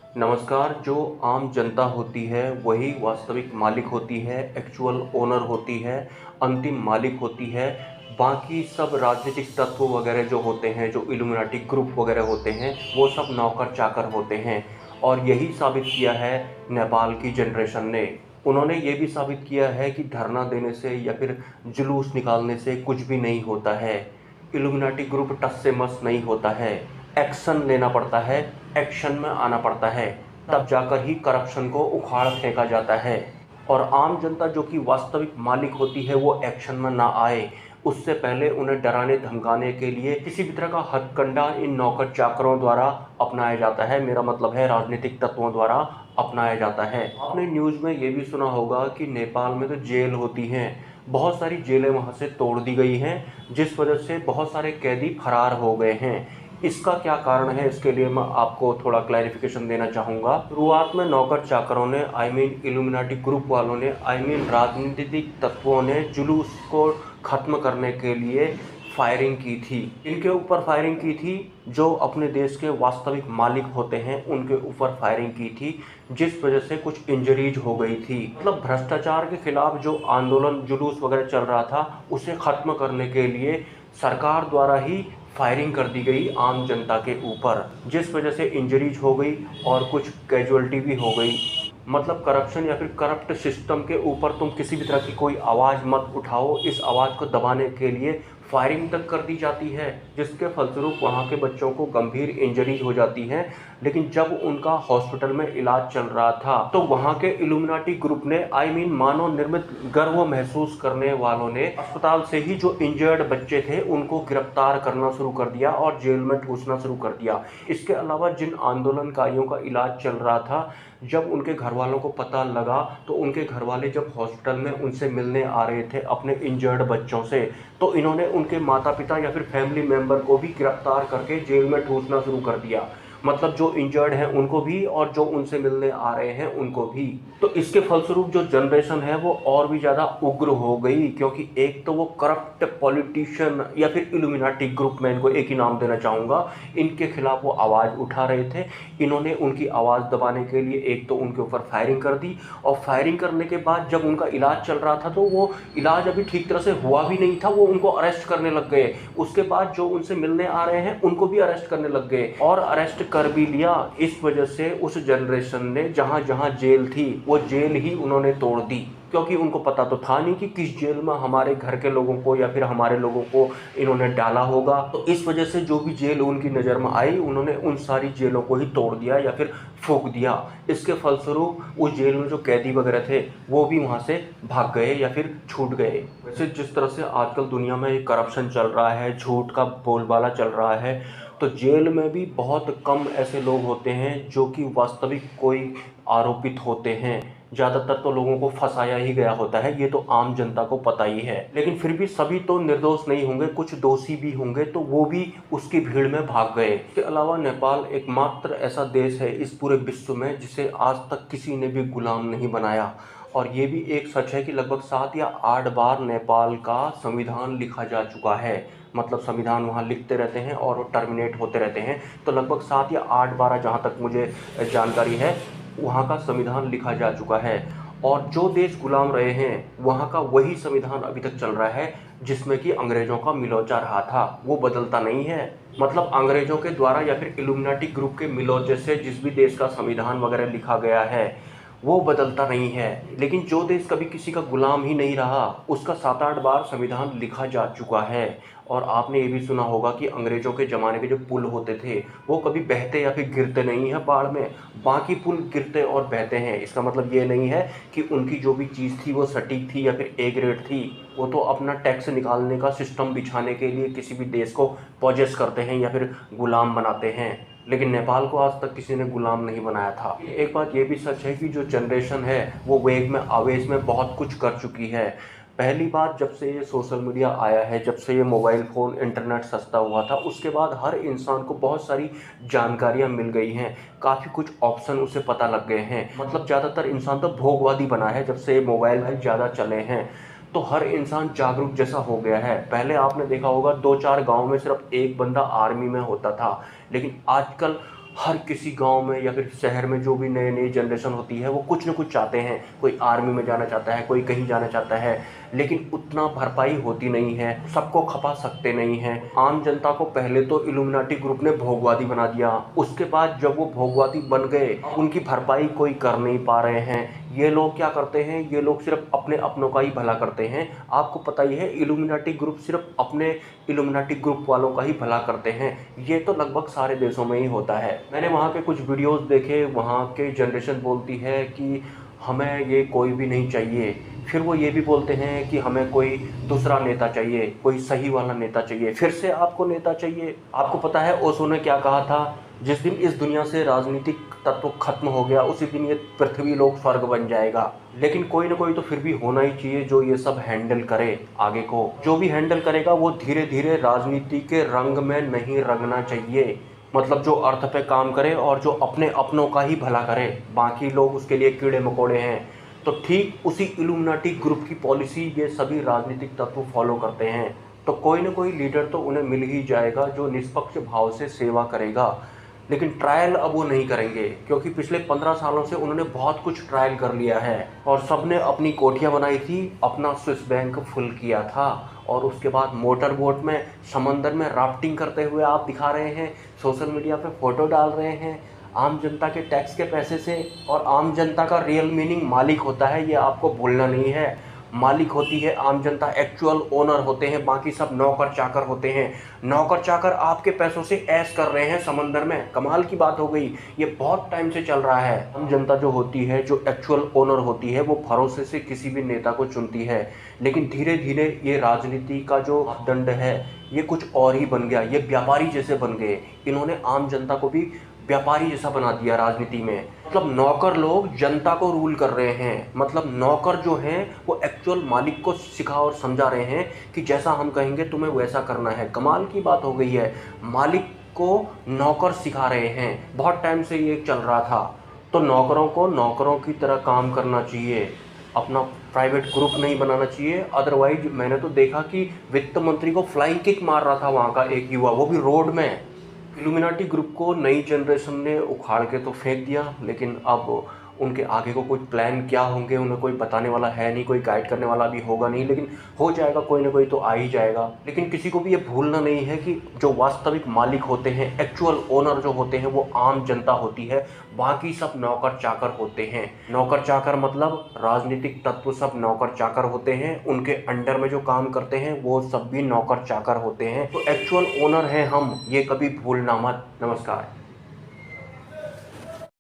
नमस्कार। जो आम जनता होती है वही वास्तविक मालिक होती है, एक्चुअल ओनर होती है, अंतिम मालिक होती है। बाकी सब राजनीतिक तत्व वगैरह जो होते हैं, जो इल्यूमिनाटी ग्रुप वगैरह होते हैं, वो सब नौकर चाकर होते हैं। और यही साबित किया है नेपाल की जनरेशन ने। उन्होंने ये भी साबित किया है कि धरना देने से या फिर जुलूस निकालने से कुछ भी नहीं होता है। इल्यूमिनाटी ग्रुप टस से मस नहीं होता है। एक्शन लेना पड़ता है, एक्शन में आना पड़ता है, तब जाकर ही करप्शन को उखाड़ फेंका जाता है। और आम जनता जो कि वास्तविक मालिक होती है वो एक्शन में ना आए, उससे पहले उन्हें डराने धमकाने के लिए किसी भी तरह का हथकंडा इन नौकर चाकरों द्वारा अपनाया जाता है। मेरा मतलब है राजनीतिक तत्वों द्वारा अपनाया जाता है। आपने न्यूज़ में ये भी सुना होगा कि नेपाल में तो जेल होती हैं, बहुत सारी जेलें वहाँ से तोड़ दी गई हैं, जिस वजह से बहुत सारे कैदी फरार हो गए हैं। इसका क्या कारण है, इसके लिए मैं आपको थोड़ा क्लैरिफिकेशन देना चाहूँगा। शुरुआत में नौकर चाकरों ने इल्यूमिनाटी ग्रुप वालों ने राजनीतिक तत्वों ने जुलूस को ख़त्म करने के लिए फायरिंग की थी। इनके ऊपर फायरिंग की थी, जो अपने देश के वास्तविक मालिक होते हैं उनके ऊपर फायरिंग की थी, जिस वजह से कुछ इंजरीज हो गई थी। मतलब भ्रष्टाचार के खिलाफ जो आंदोलन जुलूस वगैरह चल रहा था, उसे ख़त्म करने के लिए सरकार द्वारा ही फायरिंग कर दी गई आम जनता के ऊपर, जिस वजह से इंजरीज हो गई और कुछ कैजुअलिटी भी हो गई। मतलब करप्शन या फिर करप्ट सिस्टम के ऊपर तुम किसी भी तरह की कोई आवाज़ मत उठाओ, इस आवाज़ को दबाने के लिए फायरिंग तक कर दी जाती है, जिसके फलस्वरूप वहाँ के बच्चों को गंभीर इंजरीज हो जाती हैं। लेकिन जब उनका हॉस्पिटल में इलाज चल रहा था, तो वहाँ के इल्यूमिनाटी ग्रुप ने मानव निर्मित गर्व महसूस करने वालों ने अस्पताल से ही जो इंजर्ड बच्चे थे उनको गिरफ्तार करना शुरू कर दिया और जेल में ठूसना शुरू कर दिया। इसके अलावा जिन आंदोलनकारियों का इलाज चल रहा था, जब उनके घर वालों को पता लगा, तो उनके घर वाले जब हॉस्पिटल में उनसे मिलने आ रहे थे अपने इंजर्ड बच्चों से, तो इन्होंने उनके माता पिता या फिर फैमिली मेंबर को भी गिरफ्तार करके जेल में ठूसना शुरू कर दिया। मतलब जो इंजर्ड हैं उनको भी और जो उनसे मिलने आ रहे हैं उनको भी। तो इसके फलस्वरूप जो जनरेशन है वो और भी ज़्यादा उग्र हो गई, क्योंकि एक तो वो करप्ट पॉलिटिशियन या फिर इल्यूमिनाटी ग्रुप, में इनको एक ही नाम देना चाहूँगा, इनके खिलाफ वो आवाज़ उठा रहे थे। इन्होंने उनकी आवाज़ दबाने के लिए एक तो उनके ऊपर फायरिंग कर दी, और फायरिंग करने के बाद जब उनका इलाज चल रहा था, तो वो इलाज अभी ठीक तरह से हुआ भी नहीं था, वो उनको अरेस्ट करने लग गए। उसके बाद जो उनसे मिलने आ रहे हैं उनको भी अरेस्ट करने लग गए, और अरेस्ट कर भी लिया। इस वजह से उस जनरेशन ने जहां जहां जेल थी वो जेल ही उन्होंने तोड़ दी, क्योंकि उनको पता तो था नहीं कि किस जेल में हमारे घर के लोगों को या फिर हमारे लोगों को इन्होंने डाला होगा। तो इस वजह से जो भी जेल उनकी नज़र में आई, उन्होंने उन सारी जेलों को ही तोड़ दिया या फिर फूंक दिया। इसके फलस्वरूप उस जेल में जो कैदी वगैरह थे वो भी वहाँ से भाग गए या फिर छूट गए। वैसे जिस तरह से आजकल दुनिया में करप्शन चल रहा है, झूठ का बोलबाला चल रहा है, तो जेल में भी बहुत कम ऐसे लोग होते हैं जो कि वास्तविक कोई आरोपित होते हैं। ज़्यादातर तो लोगों को फंसाया ही गया होता है, ये तो आम जनता को पता ही है। लेकिन फिर भी सभी तो निर्दोष नहीं होंगे, कुछ दोषी भी होंगे, तो वो भी उसकी भीड़ में भाग गए। इसके अलावा नेपाल एकमात्र ऐसा देश है इस पूरे विश्व में जिसे आज तक किसी ने भी गुलाम नहीं बनाया। और ये भी एक सच है कि लगभग 7 या 8 बार नेपाल का संविधान लिखा जा चुका है। मतलब संविधान वहाँ लिखते रहते हैं और वो टर्मिनेट होते रहते हैं। तो लगभग 7 या 8 बार, जहाँ तक मुझे जानकारी है, वहाँ का संविधान लिखा जा चुका है। और जो देश गुलाम रहे हैं वहाँ का वही संविधान अभी तक चल रहा है, जिसमें कि अंग्रेज़ों का मिलोचा रहा था, वो बदलता नहीं है। मतलब अंग्रेज़ों के द्वारा या फिर इल्यूमिनाटी ग्रुप के मिलोचे से जिस भी देश का संविधान वगैरह लिखा गया है वो बदलता नहीं है। लेकिन जो देश कभी किसी का गुलाम ही नहीं रहा, उसका 7-8 बार संविधान लिखा जा चुका है। और आपने ये भी सुना होगा कि अंग्रेज़ों के ज़माने के जो पुल होते थे वो कभी बहते या फिर गिरते नहीं हैं बाढ़ में, बाकी पुल गिरते और बहते हैं। इसका मतलब ये नहीं है कि उनकी जो भी चीज़ थी वो सटीक थी या फिर ए ग्रेड थी। वो तो अपना टैक्स निकालने का सिस्टम बिछाने के लिए किसी भी देश को पॉजेस करते हैं या फिर गुलाम बनाते हैं। लेकिन नेपाल को आज तक किसी ने गुलाम नहीं बनाया था। एक बात ये भी सच है कि जो जनरेशन है वो वेग में, आवेश में बहुत कुछ कर चुकी है। पहली बात, जब से ये सोशल मीडिया आया है, जब से ये मोबाइल फ़ोन, इंटरनेट सस्ता हुआ था, उसके बाद हर इंसान को बहुत सारी जानकारियाँ मिल गई हैं, काफ़ी कुछ ऑप्शन उसे पता लग गए हैं। मतलब ज़्यादातर इंसान तो भोगवादी बना है जब से ये मोबाइल ज़्यादा चले हैं। तो हर इंसान जागरूक जैसा हो गया है। पहले आपने देखा होगा 2-4 गाँव में सिर्फ एक बंदा आर्मी में होता था, लेकिन आजकल हर किसी गांव में या फिर शहर में जो भी नई नई जनरेशन होती है वो कुछ न कुछ चाहते हैं। कोई आर्मी में जाना चाहता है, कोई कहीं जाना चाहता है, लेकिन उतना भरपाई होती नहीं है, सबको खपा सकते नहीं हैं। आम जनता को पहले तो इल्यूमिनाटी ग्रुप ने भोगवादी बना दिया, उसके बाद जब वो भोगवादी बन गए उनकी भरपाई कोई कर नहीं पा रहे हैं। ये लोग क्या करते हैं, ये लोग सिर्फ अपने अपनों का ही भला करते हैं। आपको पता ही है इल्यूमिनाटी ग्रुप सिर्फ अपने इल्यूमिनाटी ग्रुप वालों का ही भला करते हैं। ये तो लगभग सारे देशों में ही होता है। मैंने वहाँ के कुछ वीडियोस देखे, वहाँ के जनरेशन बोलती है कि हमें ये कोई भी नहीं चाहिए। फिर वो ये भी बोलते हैं कि हमें कोई दूसरा नेता चाहिए, कोई सही वाला नेता चाहिए। फिर से आपको नेता चाहिए। आपको पता है ओशो ने क्या कहा था, जिस दिन इस दुनिया से राजनीतिक तत्व खत्म हो गया उसी दिन ये पृथ्वी लोक स्वर्ग बन जाएगा। लेकिन कोई ना कोई तो फिर भी होना ही चाहिए जो ये सब हैंडल करे। आगे को जो भी हैंडल करेगा वो धीरे धीरे राजनीति के रंग में नहीं रंगना चाहिए। मतलब जो अर्थ पे काम करे और जो अपने अपनों का ही भला करे, बाकी लोग उसके लिए कीड़े मकोड़े हैं। तो ठीक उसी इल्यूमिनाटी ग्रुप की पॉलिसी ये सभी राजनीतिक तत्व फॉलो करते हैं। तो कोई ना कोई लीडर तो उन्हें मिल ही जाएगा जो निष्पक्ष भाव से सेवा करेगा। लेकिन ट्रायल अब वो नहीं करेंगे, क्योंकि पिछले 15 सालों से उन्होंने बहुत कुछ ट्रायल कर लिया है और सबने अपनी कोठियाँ बनाई थी, अपना स्विस बैंक फुल किया था, और उसके बाद मोटर बोट में समंदर में राफ्टिंग करते हुए आप दिखा रहे हैं, सोशल मीडिया पे फोटो डाल रहे हैं आम जनता के टैक्स के पैसे से। और आम जनता का रियल मीनिंग मालिक होता है, ये आपको भूलना नहीं है। मालिक होती है आम जनता, एक्चुअल ओनर होते हैं, बाकी सब नौकर चाकर होते हैं। नौकर चाकर आपके पैसों से ऐश कर रहे हैं समंदर में, कमाल की बात हो गई। ये बहुत टाइम से चल रहा है। आम जनता जो होती है, जो एक्चुअल ओनर होती है, वो भरोसे से किसी भी नेता को चुनती है। लेकिन धीरे धीरे ये राजनीति का जो दंड है ये कुछ और ही बन गया। ये व्यापारी जैसे बन गए। इन्होंने आम जनता को भी व्यापारी जैसा बना दिया राजनीति में। मतलब नौकर लोग जनता को रूल कर रहे हैं। मतलब नौकर जो हैं वो एक्चुअल मालिक को सिखा और समझा रहे हैं कि जैसा हम कहेंगे तुम्हें वैसा करना है। कमाल की बात हो गई है, मालिक को नौकर सिखा रहे हैं। बहुत टाइम से ये चल रहा था। तो नौकरों को नौकरों की तरह काम करना चाहिए, अपना प्राइवेट ग्रुप नहीं बनाना चाहिए। अदरवाइज मैंने तो देखा कि वित्त मंत्री को फ्लाइंग किक मार रहा था वहाँ का एक युवा, वो भी रोड में। इल्यूमिनाटी ग्रुप को नई जनरेशन ने उखाड़ के तो फेंक दिया, लेकिन अब उनके आगे को कुछ प्लान क्या होंगे उन्हें कोई बताने वाला है नहीं, कोई गाइड करने वाला भी होगा नहीं। लेकिन हो जाएगा, कोई ना कोई तो आ ही जाएगा। लेकिन किसी को भी ये भूलना नहीं है कि जो वास्तविक मालिक होते हैं, एक्चुअल ओनर जो होते हैं, वो आम जनता होती है। बाकी सब नौकर चाकर होते हैं। नौकर चाकर मतलब राजनीतिक तत्व सब नौकर चाकर होते हैं। उनके अंडर में जो काम करते हैं वो सब भी नौकर चाकर होते हैं। तो एक्चुअल ओनर हैं हम, ये कभी भूलना मत। नमस्कार।